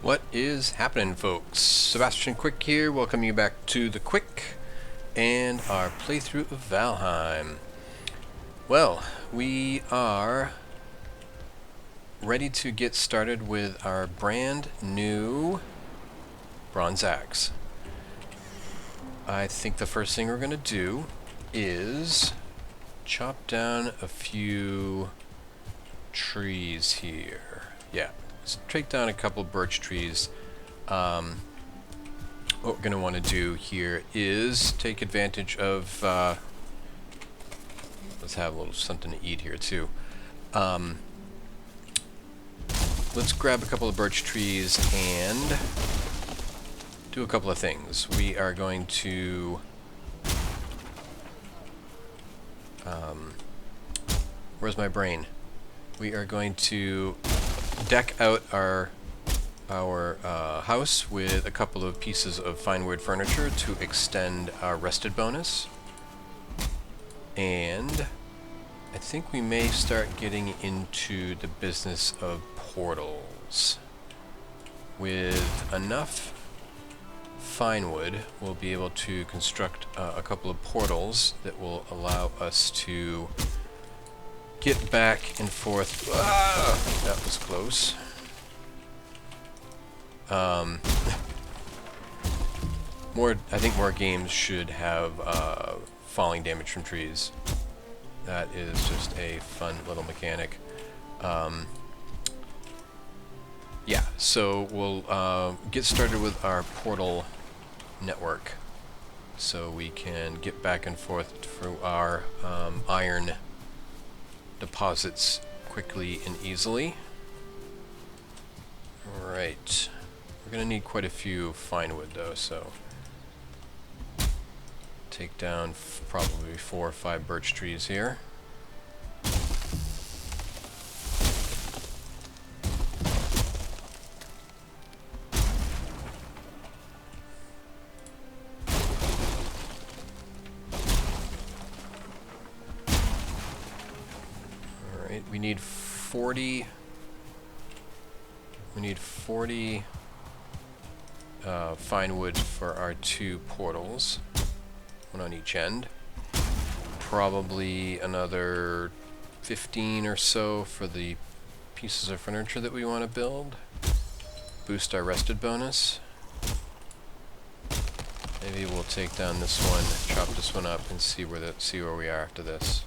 What is happening, folks? Sebastian Quick here, welcoming you back to the Quick and our playthrough of Valheim. Well, we are ready to get started with our brand new bronze axe. I think the first thing we're going to do is chop down a few trees here. Yeah, let's take down a couple birch trees. What we're going to want to do here is take advantage of, let's have a little something to eat here too. Let's grab a couple of birch trees and do a couple of things. We are going to where's my brain? We are going to deck out our house with a couple of pieces of fine wood furniture to extend our rested bonus. And I think we may start getting into the business of portals. With enough fine wood, we'll be able to construct a couple of portals that will allow us to get back and forth. Ah, that was close. I think more games should have falling damage from trees. That is just a fun little mechanic. Yeah, so we'll get started with our portal network so we can get back and forth through our iron deposits quickly and easily. Alright, we're going to need quite a few fine wood though, so take down probably 4 or 5 birch trees here. Alright, we need 40 fine wood for our 2 portals. One on each end. Probably another 15 or so for the pieces of furniture that we want to build. Boost our rested bonus. Maybe we'll take down this one, chop this one up, and see where we are after this.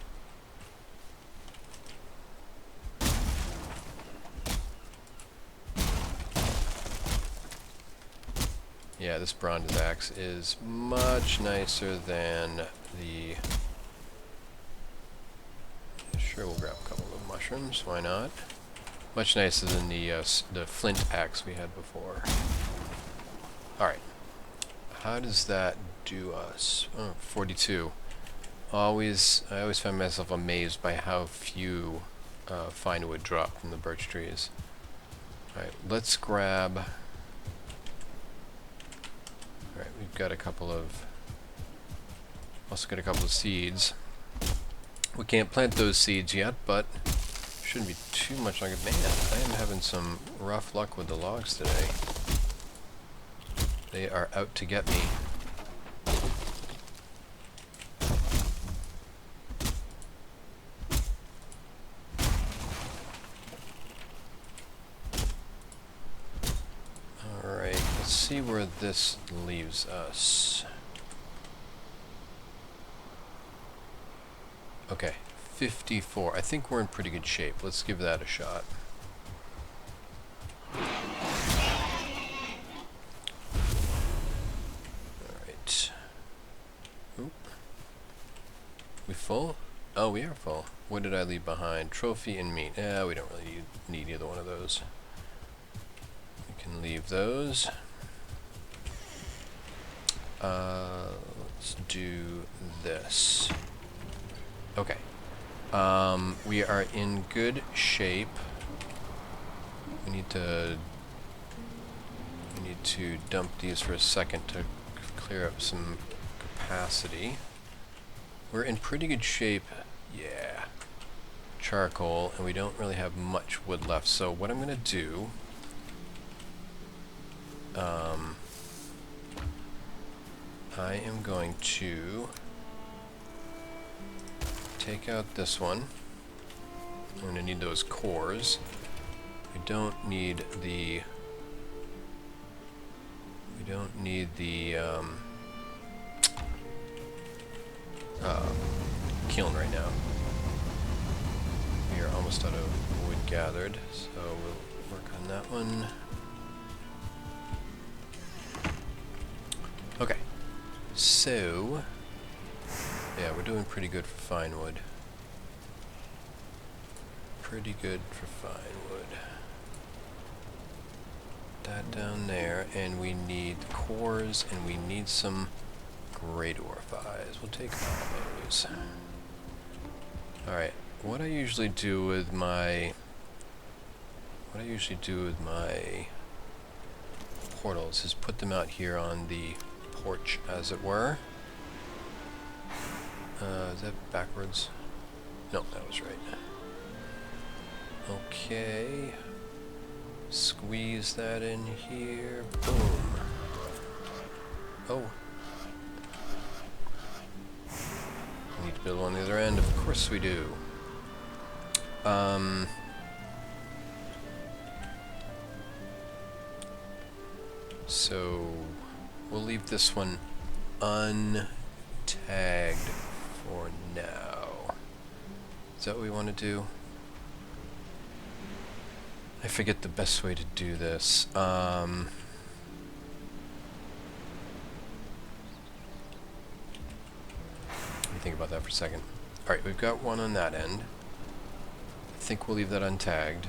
Yeah, this bronze axe is much nicer than the... Sure, we'll grab a couple of mushrooms, why not? Much nicer than the flint axe we had before. Alright. How does that do us? Oh, 42. I always find myself amazed by how few fine wood drop from the birch trees. Alright, let's grab... Alright, we've got a couple of... Also got a couple of seeds. We can't plant those seeds yet, but shouldn't be too much longer. Man, I am having some rough luck with the logs today. They are out to get me. Alright, let's see where this leaves us. Okay, 54. I think we're in pretty good shape. Let's give that a shot. Alright. Oop. We full? Oh, we are full. What did I leave behind? Trophy and meat. We don't really need either one of those. We can leave those. Let's do this. Okay. We are in good shape. We need to dump these for a second to clear up some capacity. We're in pretty good shape. Yeah. Charcoal, and we don't really have much wood left. So what I'm going to do I am going to take out this one. I'm going to need those cores. We don't need the kiln right now. We are almost out of wood gathered, so we'll work on that one. Okay, so yeah, we're doing pretty good for fine wood. Pretty good for fine wood. That down there, and we need cores, and we need some gray dwarf eyes. We'll take all those. Alright, what I usually do with my portals is put them out here on the porch, as it were. Is that backwards? No, that was right. Okay. Squeeze that in here. Boom. Oh. We need to build on the other end. Of course we do. So we'll leave this one untagged for now. Is that what we want to do? I forget the best way to do this. Let me think about that for a second. Alright, we've got one on that end. I think we'll leave that untagged.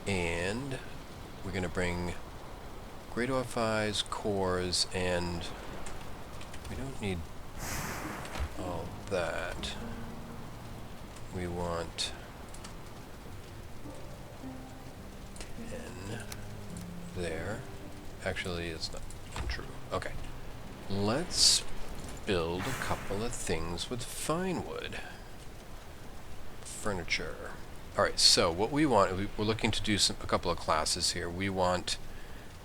And we're going to bring Great Dwarf Eyes, cores, and we don't need all that. We want 10 there. Actually, it's not true. Okay. Let's build a couple of things with fine wood. Furniture. Alright, so what we want, we're looking to do a couple of classes here. We want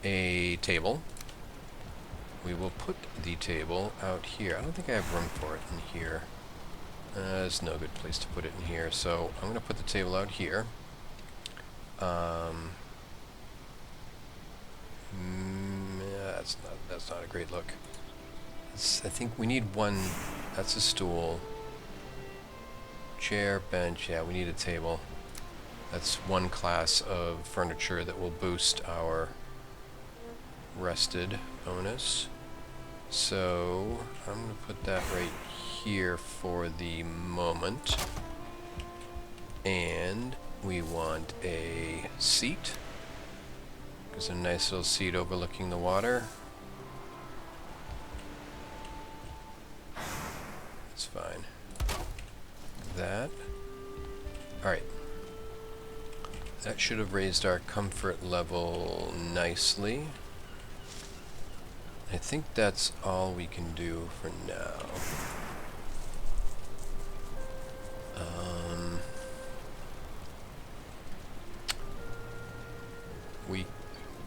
a table. We will put the table out here. I don't think I have room for it in here. There's no good place to put it in here, so I'm going to put the table out here. That's not a great look. I think we need one. That's a stool. Chair, bench. Yeah, we need a table. That's one class of furniture that will boost our rested bonus. So I'm going to put that right here for the moment. And we want a seat. There's a nice little seat overlooking the water. That's fine. That. Alright. That should have raised our comfort level nicely. I think that's all we can do for now. We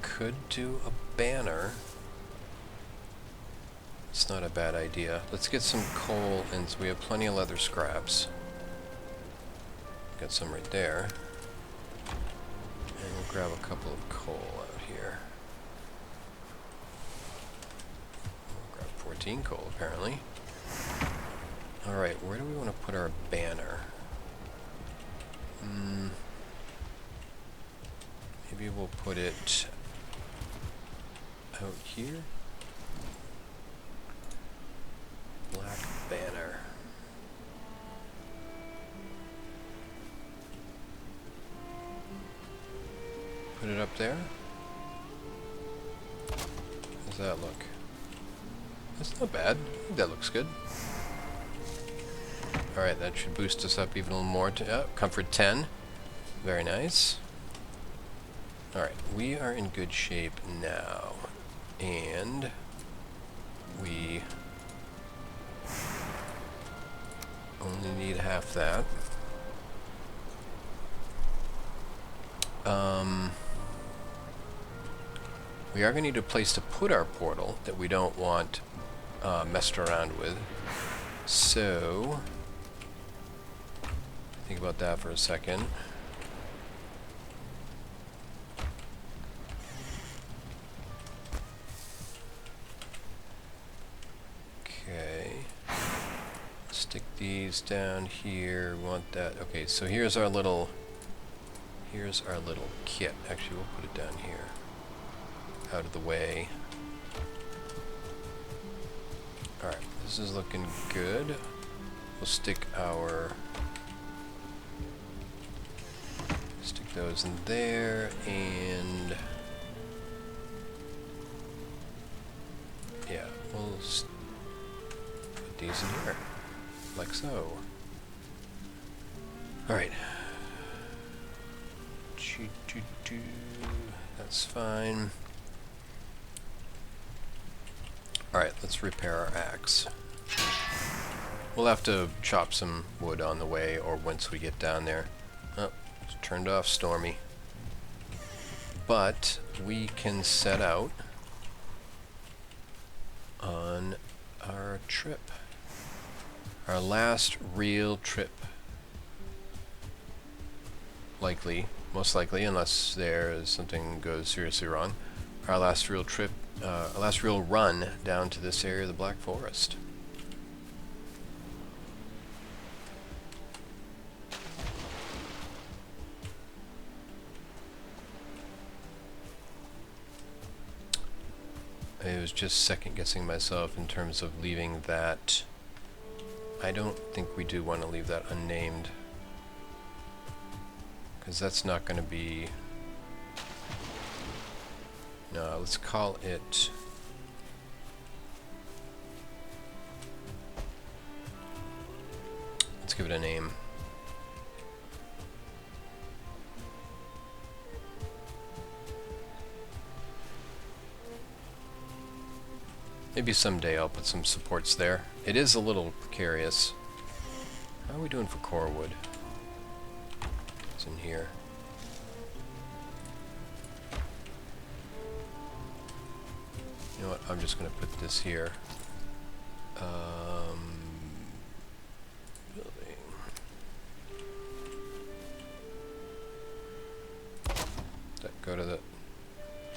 could do a banner. It's not a bad idea. Let's get some coal, and we have plenty of leather scraps. Got some right there. And we'll grab a couple of coal out here. We'll grab 14 coal, apparently. Alright, where do we want to put our banner? Maybe we'll put it out here. Black banner. Put it up there. How's that look? That's not bad. I think that looks good. Alright, that should boost us up even a little more to comfort 10. Very nice. Alright, we are in good shape now. And we only need half that. We are going to need a place to put our portal that we don't want messed around with. So, think about that for a second. Okay. Stick these down here. We want that. Okay, so here's our little kit. Actually, we'll put it down here. Out of the way. Alright, this is looking good. We'll stick those in there, and yeah, we'll put these in here, like so. Alright. That's fine. Alright, let's repair our axe. We'll have to chop some wood on the way, or once we get down there. Oh, it's turned off, Stormy. But we can set out on our trip. Our last real trip. Likely, most likely, unless something goes seriously wrong. Our last real trip, our last real run down to this area of the Black Forest. I was just second guessing myself in terms of leaving that. I don't think we do want to leave that unnamed, because that's not going to be. No, let's call it. Let's give it a name. Maybe someday I'll put some supports there. It is a little precarious. How are we doing for core wood? It's in here. You know what? I'm just going to put this here. Building. That go to the.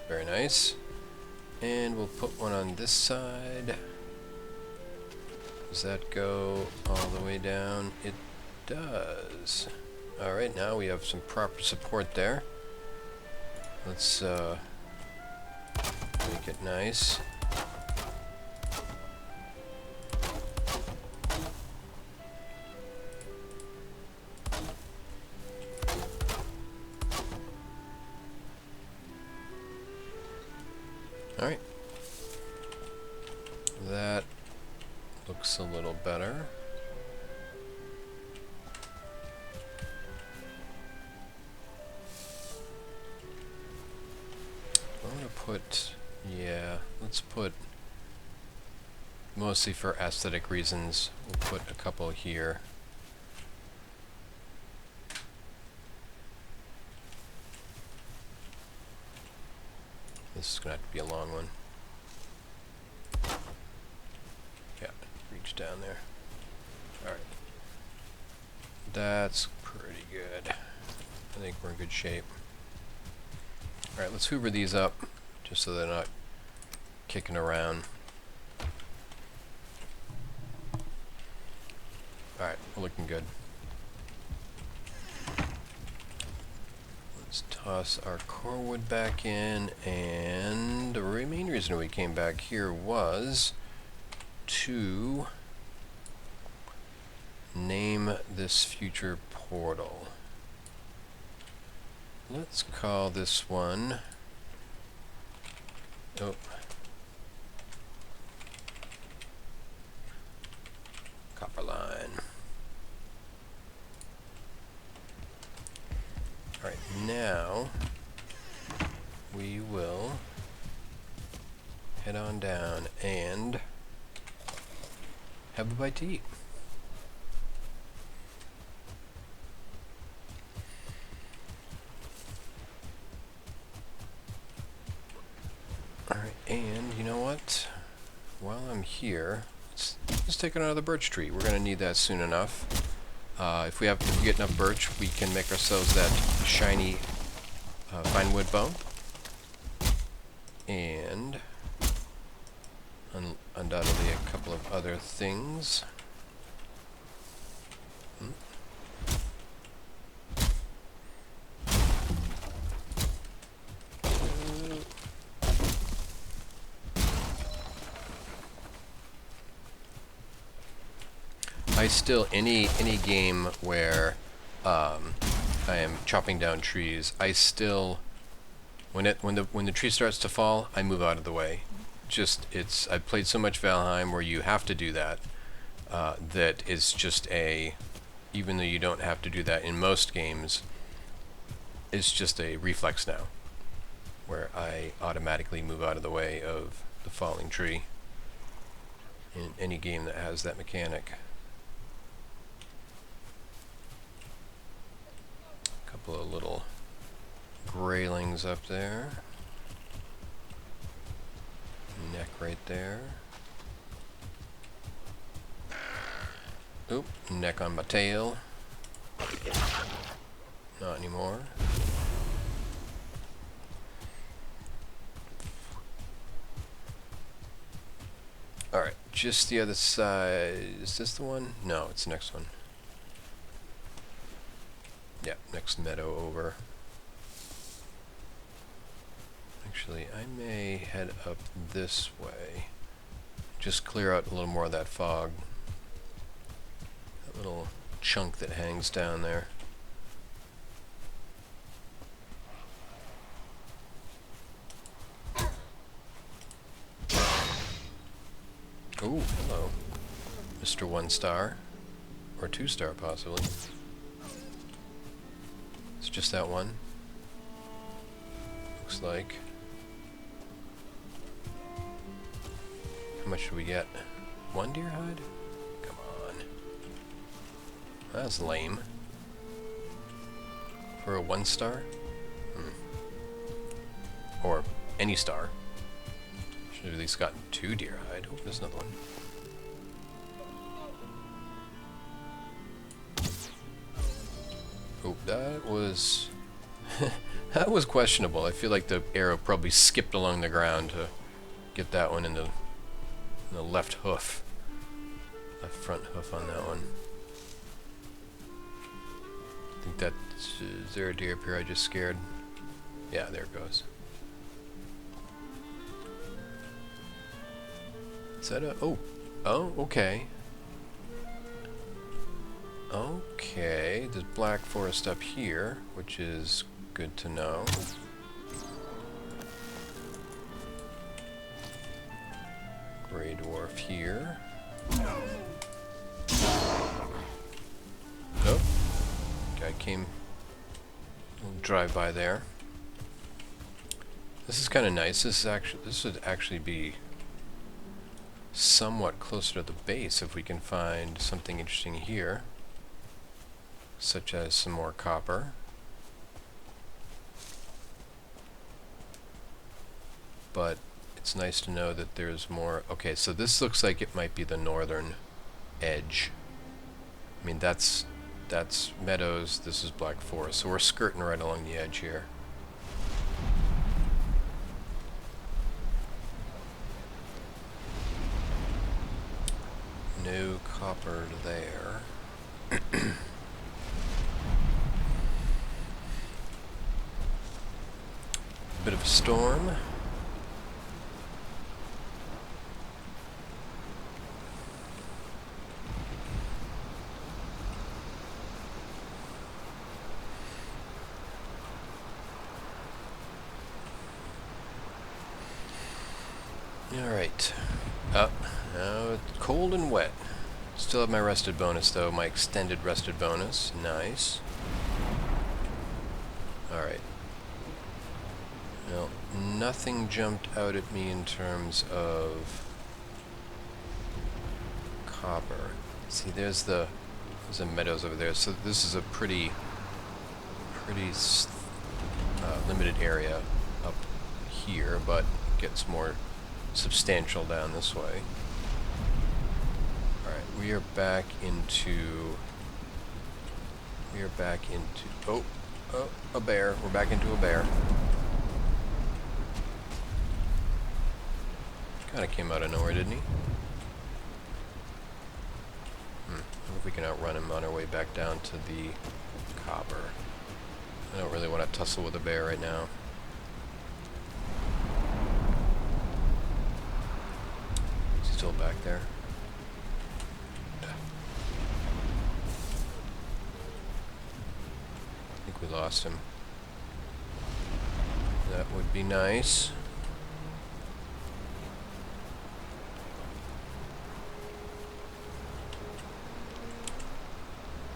Very nice. And we'll put one on this side. Does that go all the way down? It does. Alright, now we have some proper support there. Let's make it nice. Alright. That looks a little better. I'm gonna put, yeah, let's put, mostly for aesthetic reasons, we'll put a couple here. This is going to have to be a long one. Yeah, reach down there. Alright. That's pretty good. I think we're in good shape. Alright, let's hoover these up, just so they're not kicking around. Alright, we're looking good. Let's toss our core wood back in, and the main reason we came back here was to name this future portal. Let's call this one, oh, copper line. Alright, now we will head on down and have a bite to eat. And you know what? While I'm here, let's take another birch tree. We're gonna need that soon enough. If we get enough birch, we can make ourselves that shiny fine wood bow. And undoubtedly a couple of other things. I still, any game where I am chopping down trees, I still, when the tree starts to fall, I move out of the way. I've played so much Valheim where you have to do that, that it's just even though you don't have to do that in most games, it's just a reflex now, where I automatically move out of the way of the falling tree in any game that has that mechanic. Couple of little graylings up there. Neck right there. Oop, neck on my tail. Not anymore. Alright, just the other side. Is this the one? No, it's the next one. Yeah, next meadow over. Actually, I may head up this way. Just clear out a little more of that fog. That little chunk that hangs down there. Oh, hello. Mr. 1-star. Or 2-star, possibly. It's just that one. Looks like. How much do we get? 1 deer hide? Come on. That's lame. For a 1-star? Or any star. Should have at least gotten 2 deer hide. Oh, there's another one. Oh, that was... that was questionable. I feel like the arrow probably skipped along the ground to get that one in the left hoof. Left front hoof on that one. I think that's... is there a deer up here I just scared? Yeah, there it goes. Is that a... oh. Oh, okay. Okay, there's black forest up here, which is good to know. Grey dwarf here. Oh, guy came. We'll drive by there. This is kind of nice. This would actually be somewhat closer to the base if we can find something interesting here, such as some more copper. But it's nice to know that there's more. Okay, so this looks like it might be the northern edge. I mean, that's meadows, this is black forest, so we're skirting right along the edge here. No copper there. Bit of a storm. Alright. Up. Now it's cold and wet. Still have my rested bonus though, my extended rested bonus. Nice. Alright. Well, nothing jumped out at me in terms of copper. See, there's the meadows over there. So this is a pretty limited area up here, but gets more substantial down this way. Alright, we are back into... Oh, a bear. We're back into a bear. Kinda came out of nowhere, didn't he? I wonder if we can outrun him on our way back down to the copper. I don't really want to tussle with a bear right now. Is he still back there? Yeah. I think we lost him. That would be nice.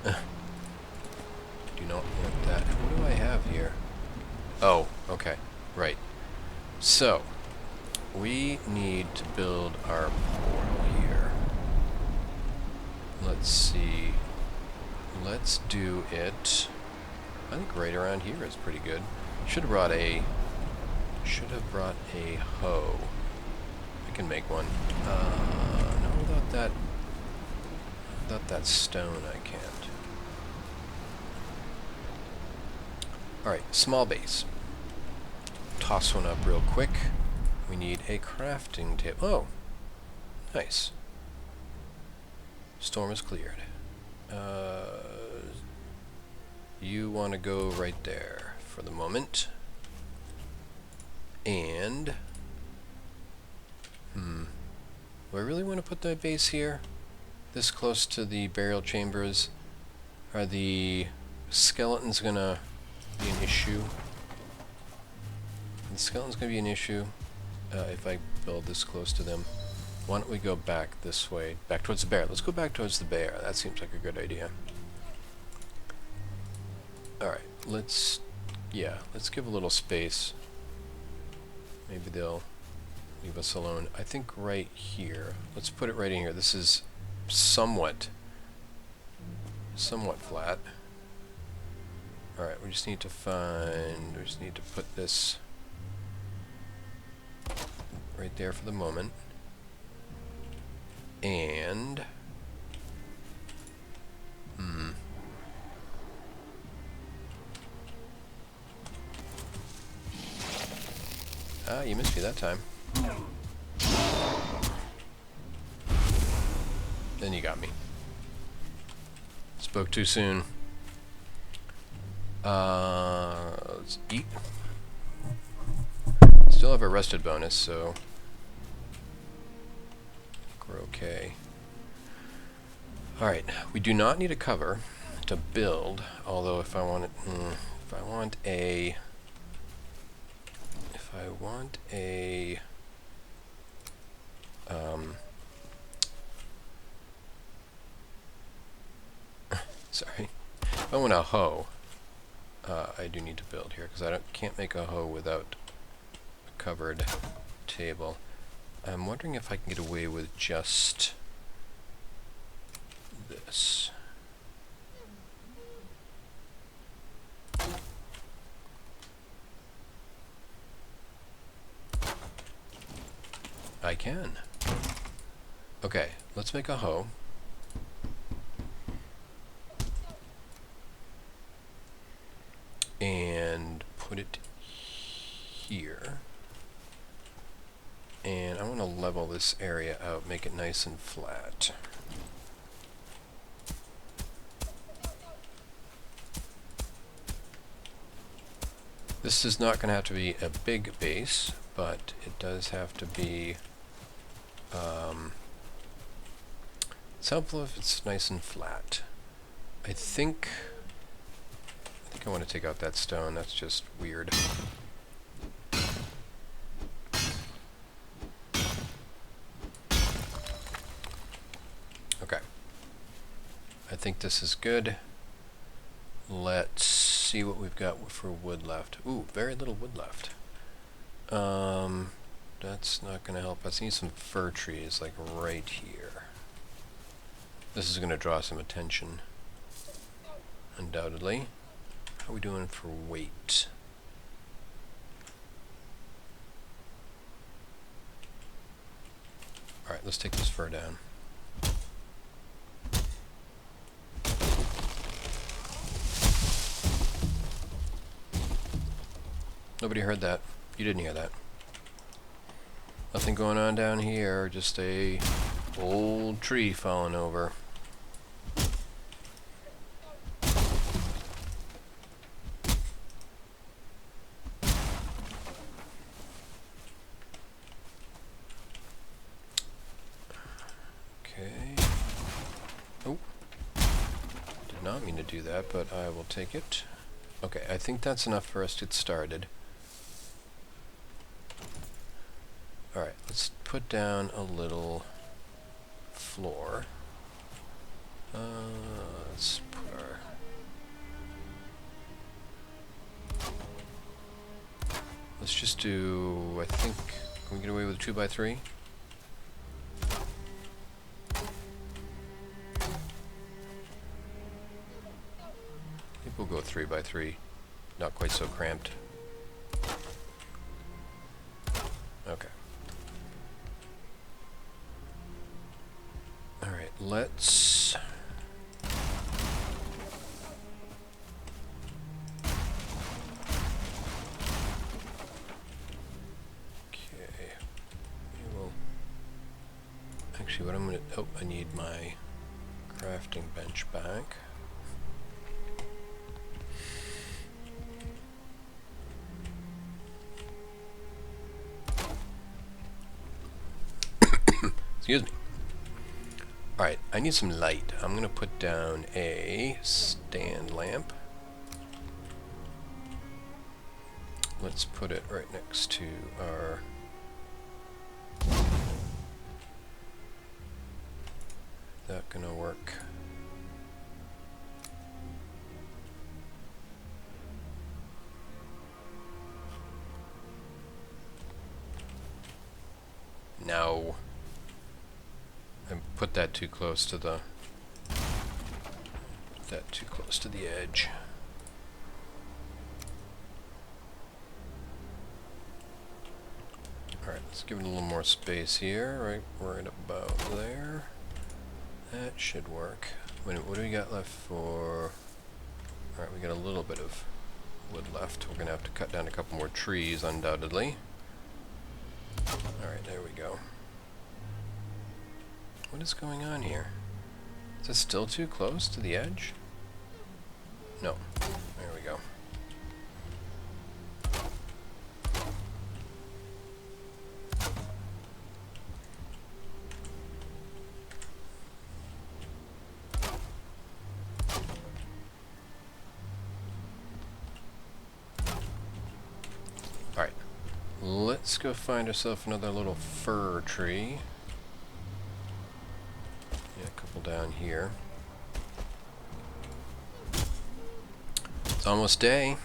Do not want that. What do I have here? Oh, okay. Right. So, we need to build our portal here. Let's see. Let's do it. I think right around here is pretty good. Should have brought a hoe. I can make one. No, without that stone I can't. Alright, small base. Toss one up real quick. We need a crafting table. Oh, nice. Storm is cleared. You want to go right there for the moment. And... do I really want to put that base here? This close to the burial chambers? Are the skeletons gonna be an issue? The skeleton's gonna be an issue if I build this close to them. Why don't we go back this way? Back towards the bear. Let's go back towards the bear. That seems like a good idea. Alright, let's give a little space. Maybe they'll leave us alone. I think right here. Let's put it right in here. This is somewhat flat. Alright, we just need to put this right there for the moment. And you missed me that time. Then you got me. Spoke too soon. Let's eat. Still have a rested bonus, so we're okay. Alright, we do not need a cover to build, although if I want a sorry. If I want a hoe, I do need to build here, because can't make a hoe without a covered table. I'm wondering if I can get away with just this. I can. Okay, let's make a hoe. And put it here. And I want to level this area out, make it nice and flat. This is not going to have to be a big base, but it does have to be... it's helpful if it's nice and flat. I think I want to take out that stone. That's just weird. Okay. I think this is good. Let's see what we've got for wood left. Ooh, very little wood left. That's not going to help us. I need some fir trees, like right here. This is going to draw some attention, undoubtedly. How are we doing for weight? Alright, let's take this fur down. Nobody heard that. You didn't hear that. Nothing going on down here, just a old tree falling over. Okay. Oh. Did not mean to do that, but I will take it. Okay, I think that's enough for us to get started. Alright, let's put down a little floor. Let's put our... Let's just do, I think, can we get away with a 2x3? I think we'll go 3x3. Not quite so cramped. Okay. Alright, let's... Okay. We will... Actually, what I'm gonna... Oh, I need my crafting bench back. Excuse me. Alright, I need some light. I'm going to put down a stand lamp. Let's put it right next to our... That gonna work. No. I put that too close to the... edge. Alright, let's give it a little more space here, right about there. That should work. Wait, what do we got left for... Alright, we got a little bit of wood left. We're gonna have to cut down a couple more trees, undoubtedly. Alright, there we go. What is going on here? Is it still too close to the edge? No. There we go. Alright. Let's go find ourselves another little fir tree. Yeah, a couple down here. It's almost day.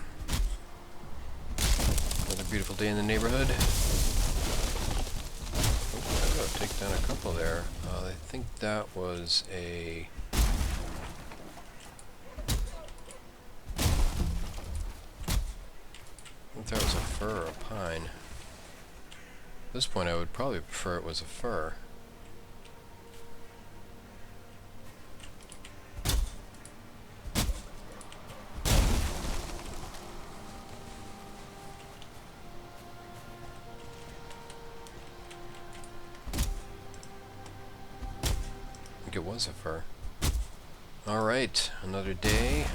Another beautiful day in the neighborhood. Oh, I gotta take down a couple there. I think that was a... I think that was a fir or a pine. At this point I would probably prefer it was a fir. It was a fur. Alright, another day.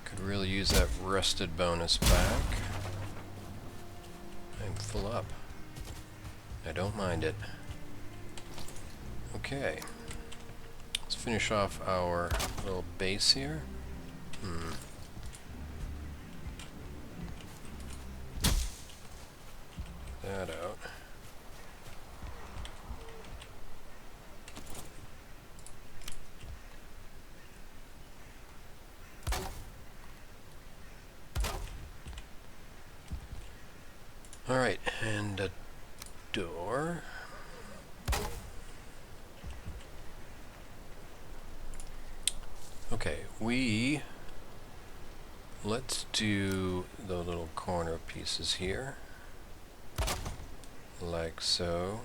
Could really use that rested bonus back. I'm full up. I don't mind it. Okay. Let's finish off our little base here. That out. Alright, and a door. Okay, we let's do the little corner pieces here, like so.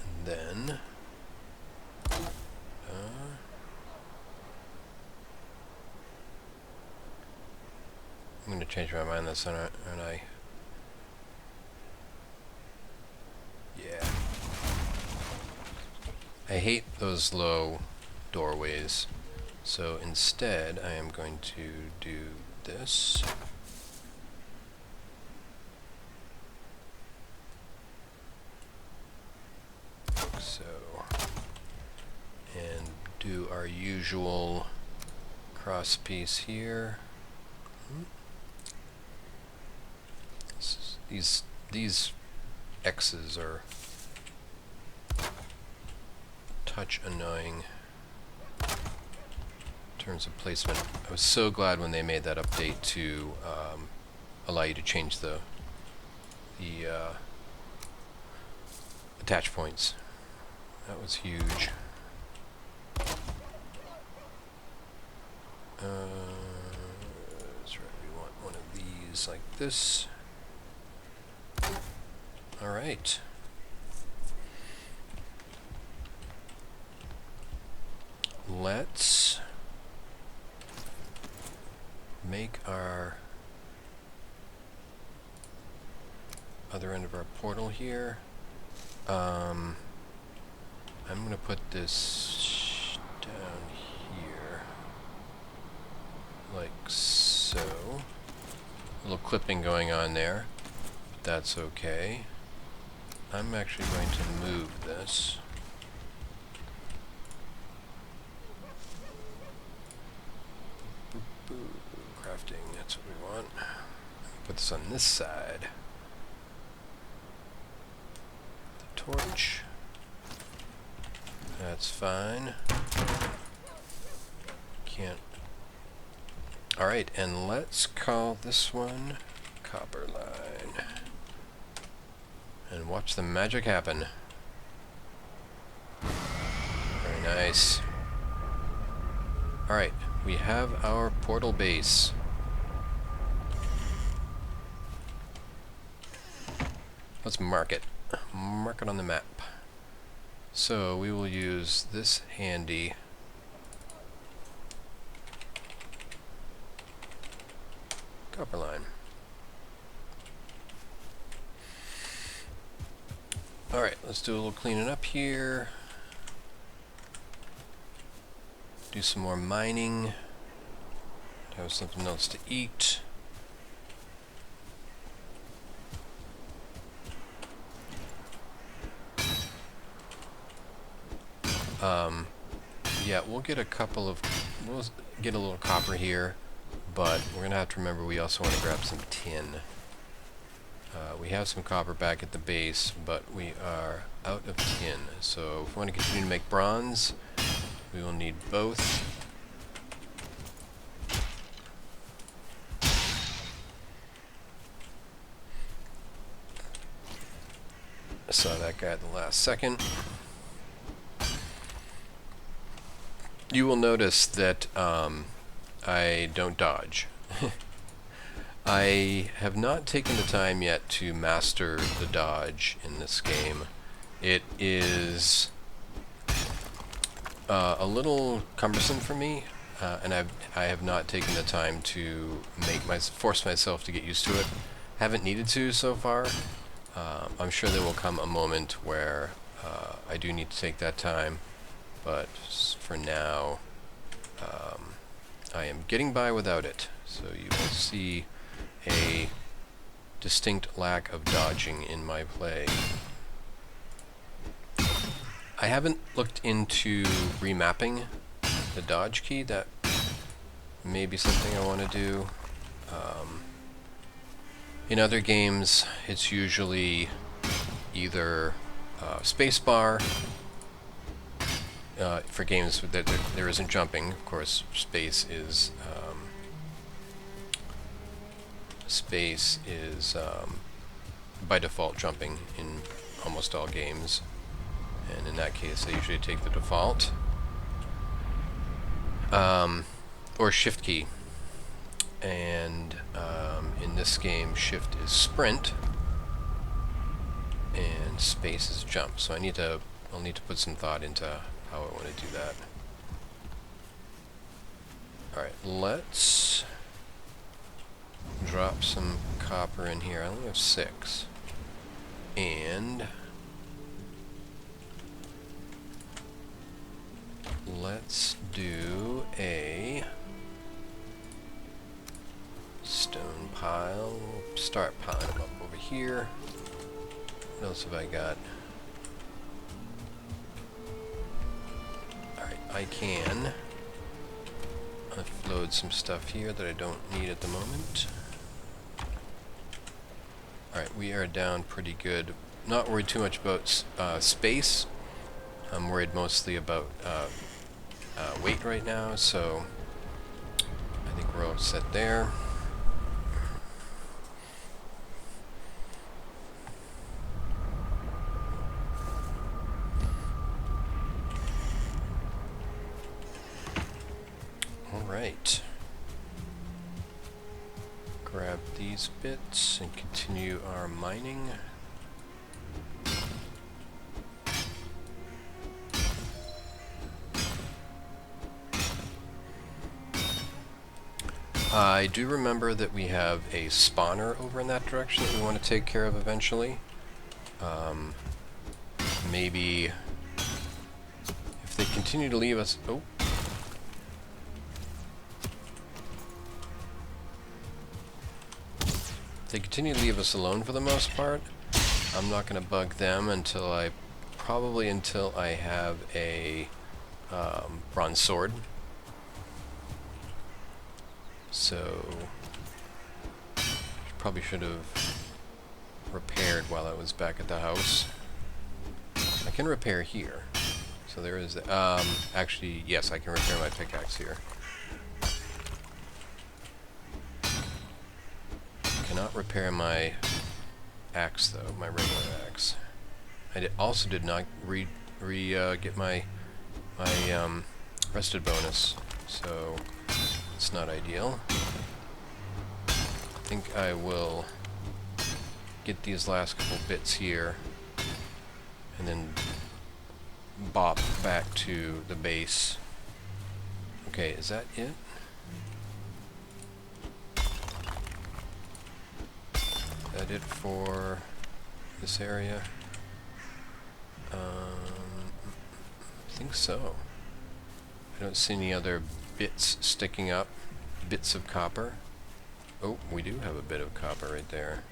And then I'm going to change my mind on this, aren't I? Yeah. I hate those low doorways. So instead, I am going to do this. So, and do our usual cross piece here. These X's are touch annoying in terms of placement. I was so glad when they made that update to allow you to change the attach points. That was huge. That's right, we want one of these like this. Alright. Let's make our other end of our portal here. I'm going to put this down here, like so. A little clipping going on there, but that's okay. I'm actually going to move this. Crafting, that's what we want. Put this on this side. The torch. That's fine. Can't. Alright, and let's call this one Copper Line. And watch the magic happen. Very nice. Alright, we have our portal base. Let's mark it. Mark it on the map. So we will use this handy copper line. Alright, let's do a little cleaning up here. Do some more mining. Have something else to eat. Yeah, we'll get a little copper here, but we're gonna have to remember we also want to grab some tin. We have some copper back at the base, but we are out of tin. So if we want to continue to make bronze, we will need both. I saw that guy at the last second. You will notice that I don't dodge. I have not taken the time yet to master the dodge in this game. It is a little cumbersome for me, and I have not taken the time to force myself to get used to it. Haven't needed to so far. I'm sure there will come a moment where I do need to take that time, but for now I am getting by without it. So you will see a distinct lack of dodging in my play. I haven't looked into remapping the dodge key. That may be something I want to do. In other games, it's usually either spacebar. For games that there isn't jumping, of course, space is by default jumping in almost all games, and in that case I usually take the default. Or shift key, and in this game shift is sprint and space is jump, so I'll need to put some thought into how I want to do that. Alright, let's drop some copper in here. I only have 6. And let's do a stone pile. We'll start piling them up over here. What else have I got? Alright, I can offload some stuff here that I don't need at the moment. Alright, we are down pretty good. Not worried too much about space. I'm worried mostly about weight right now, so I think we're all set there. Alright. Grab these bits and continue our mining. I do remember that we have a spawner over in that direction that we want to take care of eventually. Maybe if they continue to leave us... Oh. If they continue to leave us alone for the most part, I'm not going to bug them until I have a bronze sword. So probably should have repaired while I was back at the house. I can repair here. So there is actually, yes, I can repair my pickaxe here. Cannot repair my axe though, my regular axe. I also did not get my rested bonus, so it's not ideal. I think I will get these last couple bits here and then bop back to the base. Okay, is that it? Is that it for this area? I think so. I don't see any other bits sticking up. Bits of copper. Oh, we do have a bit of copper right there.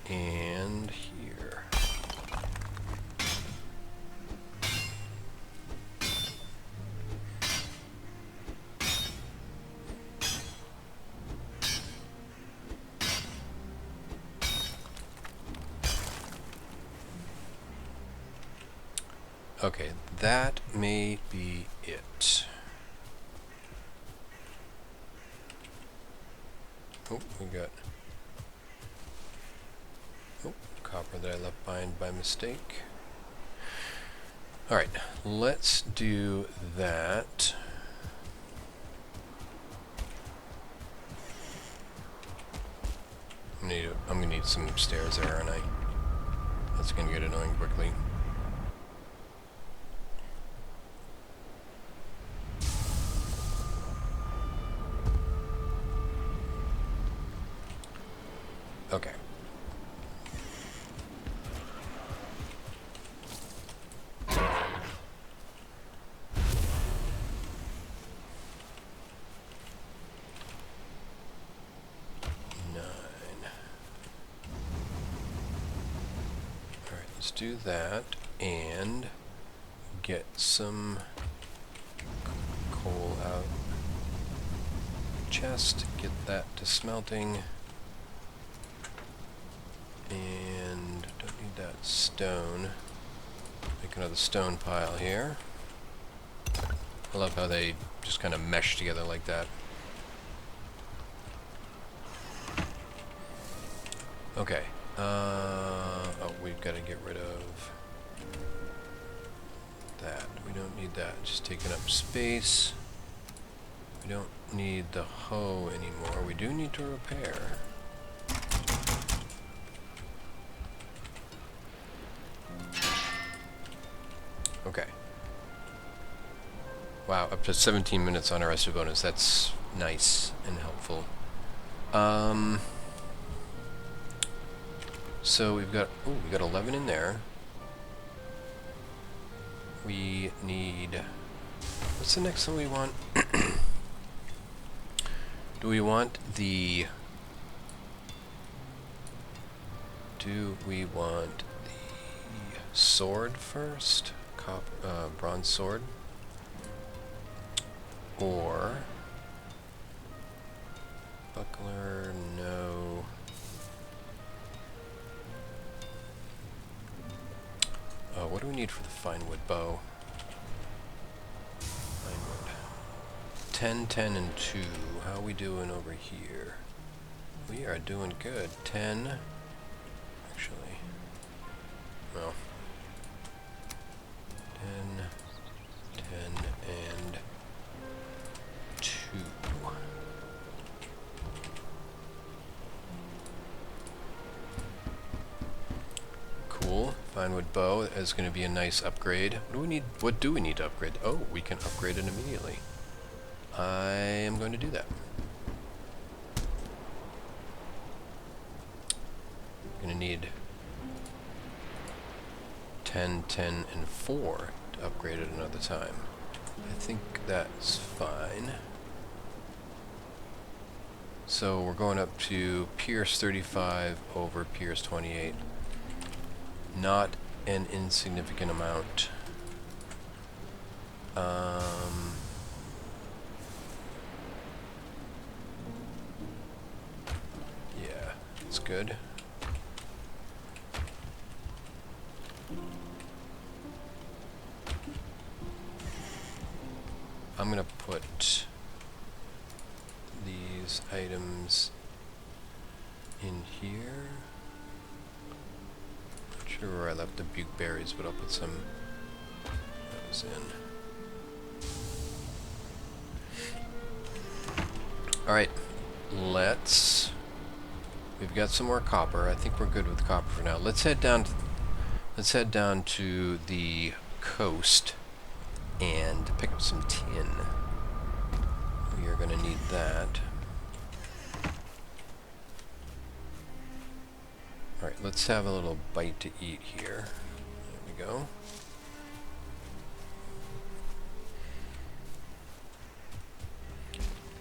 And here. Okay, that may be it. Oh, we got copper that I left behind by mistake. Alright, let's do that. I'm gonna need some stairs there, aren't I? That's gonna get annoying quickly. Okay. Let's do that and get some coal out. Chest, get that to smelting. And don't need that stone. Make another stone pile here. I love how they just kind of mesh together like that. Okay. Oh, we've got to get rid of that. We don't need that. Just taking up space. We don't need the hoe anymore. We do need to repair. Okay. Wow, up to 17 minutes on our rest bonus. That's nice and helpful. So we've got, ooh, we got 11 in there. We need, what's the next one we want? Do we want the sword first? Bronze sword? Or buckler? No. What do we need for the fine wood bow? Fine wood. 10, 10, and 2. How are we doing over here? We are doing good. 10. Actually. Well. 10, 10, and 2. Cool. Fine wood bow is going to be a nice upgrade. What do we need? What do we need to upgrade? Oh, we can upgrade it immediately. I am going to do that. I'm going to need 10, 10, and 4 to upgrade it another time. I think that's fine. So we're going up to Pierce 35 over Pierce 28. Not an insignificant amount. Yeah, it's good. I'm gonna put these items in here. Not sure where I left the buke berries, but I'll put some of those in. Alright, we've got some more copper. I think we're good with copper for now. Let's head down to the coast and pick up some tin. We are going to need that. Alright, let's have a little bite to eat here. There we go.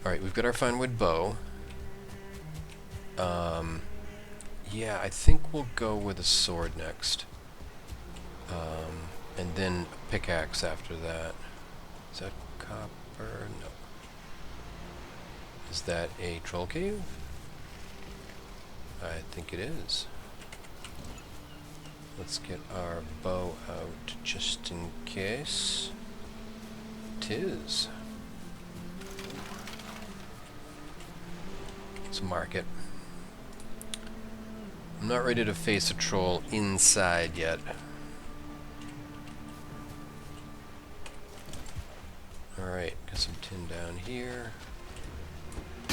Alright, we've got our fine wood bow. Yeah, I think we'll go with a sword next. And then a pickaxe after that. Is that copper? No. Is that a troll cave? I think it is. Let's get our bow out just in case. 'Tis. Let's mark it. I'm not ready to face a troll inside yet. Alright, got some tin down here. I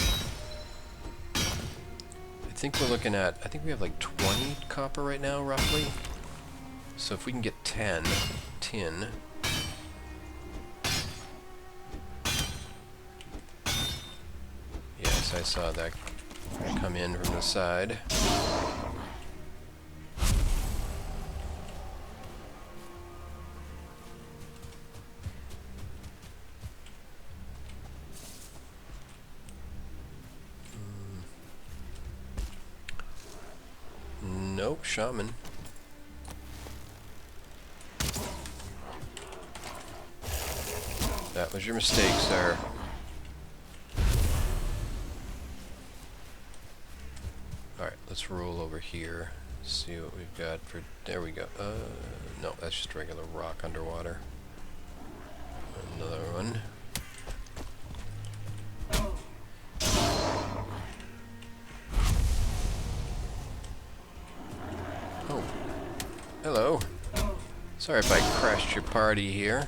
think we're looking at, I think we have like 20 copper right now, roughly. So if we can get 10 tin. Yes, I saw that come in from the side. Nope, shaman. That was your mistake, sir. Alright, let's roll over here. See what we've got for... There we go. No, that's just regular rock underwater. Another one. Oh. Hello. Sorry if I crashed your party here.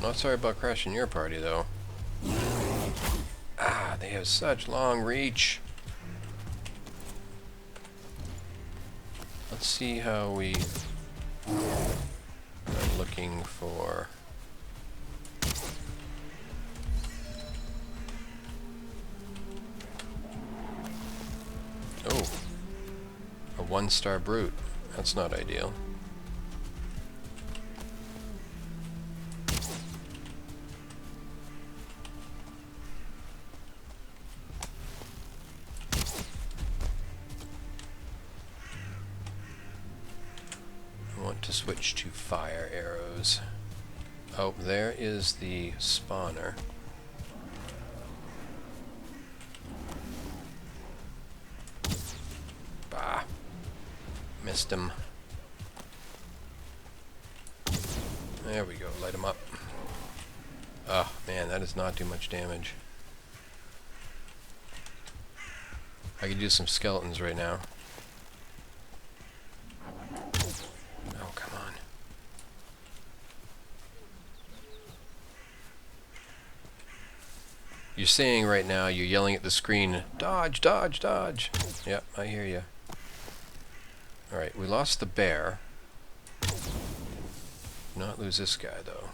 Not sorry about crashing your party, though. Ah, they have such long reach. Let's see how we are looking for... Oh, a one-star brute. That's not ideal. I want to switch to fire arrows. Oh, there is the spawner. Bah. Missed him. There we go, light him up. Oh man, that does not do much damage. I could use some skeletons right now. Oh, come on. You're saying right now, you're yelling at the screen, dodge, dodge, dodge. Yep, I hear you. Alright, we lost the bear. Not lose this guy, though.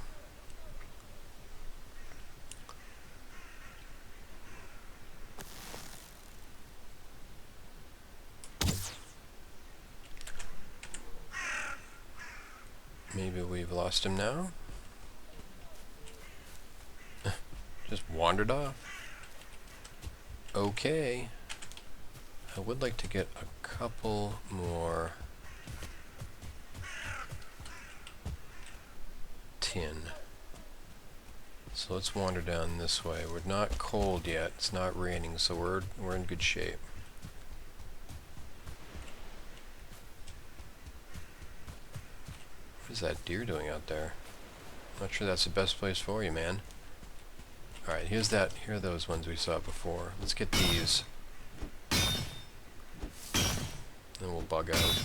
Maybe we've lost him now? Just wandered off. Okay. I would like to get a couple more tin. So let's wander down this way. We're not cold yet. It's not raining, so we're in good shape. What is that deer doing out there? Not sure that's the best place for you, man. Alright, here are those ones we saw before. Let's get these. Then we'll bug out.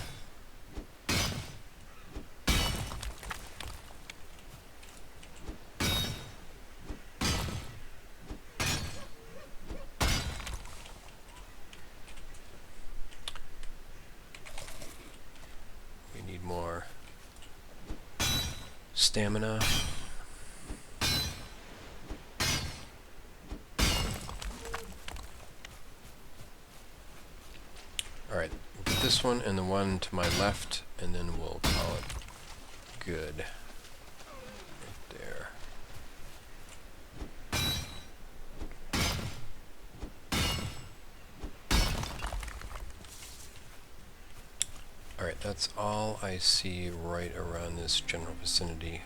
We need more stamina. Alright, we'll get this one and the one to my left, and then we'll call it good. Right there. Alright, that's all I see right around this general vicinity.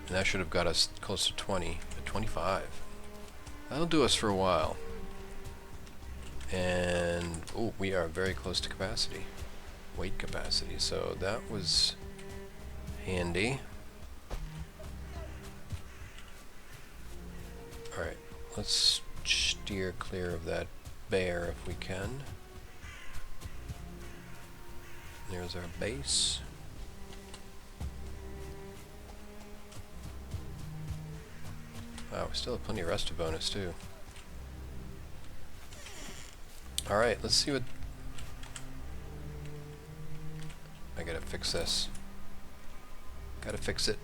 And that should have got us close to 20, but 25. That'll do us for a while. And, oh, we are very close to capacity. Weight capacity, so that was handy. Alright, let's steer clear of that bear if we can. There's our base. Wow, we still have plenty of resto bonus too. Alright, let's see what... I gotta fix this. Gotta fix it.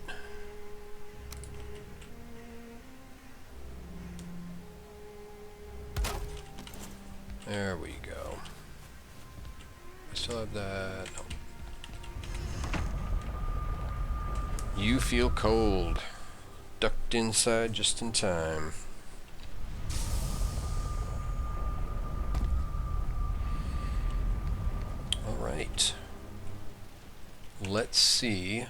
There we go. I still have that... No. You feel cold. Ducked inside just in time. Alright. Let's see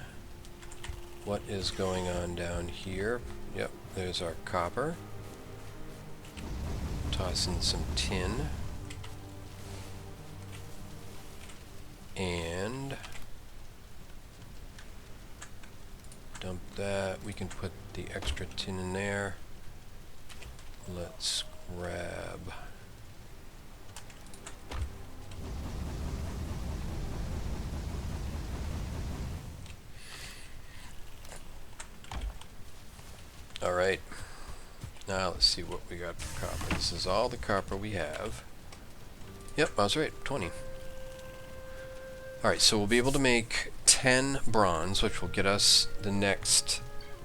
what is going on down here. Yep, there's our copper. toss in some tin. And dump that. We can put the extra tin in there. Let's grab... Alright. Now let's see what we got for copper. This is all the copper we have. Yep, I was right. 20. Alright, so we'll be able to make 10 bronze, which will get us the next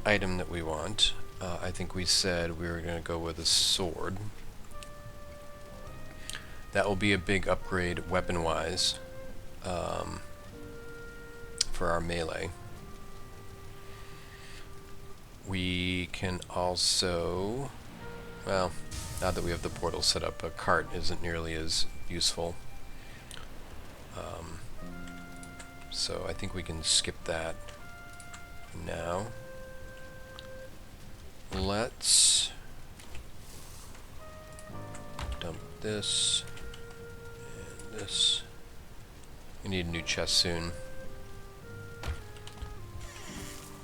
item that we want. I think we said we were going to go with a sword. That will be a big upgrade weapon-wise for our melee. We can also, well, now that we have the portal set up, a cart isn't nearly as useful. So I think we can skip that now. Let's dump this and this. We need a new chest soon.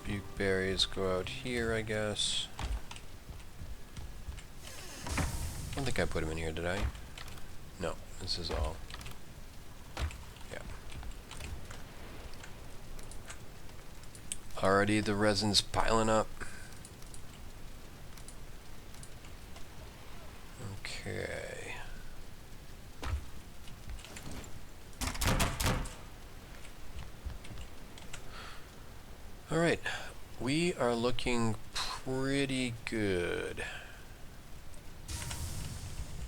Buke berries go out here, I guess. I don't think I put them in here, did I? No, this is all. Yeah. Already the resin's piling up. Okay. Alright, we are looking pretty good.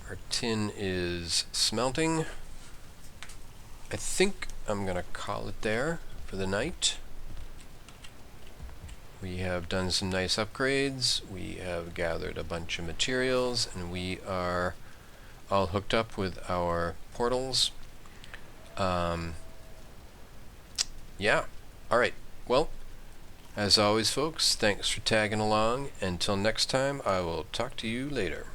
Our tin is smelting. I think I'm gonna call it there for the night. We have done some nice upgrades, we have gathered a bunch of materials, and we are all hooked up with our portals. Yeah, alright, well, as always folks, thanks for tagging along. Until next time, I will talk to you later.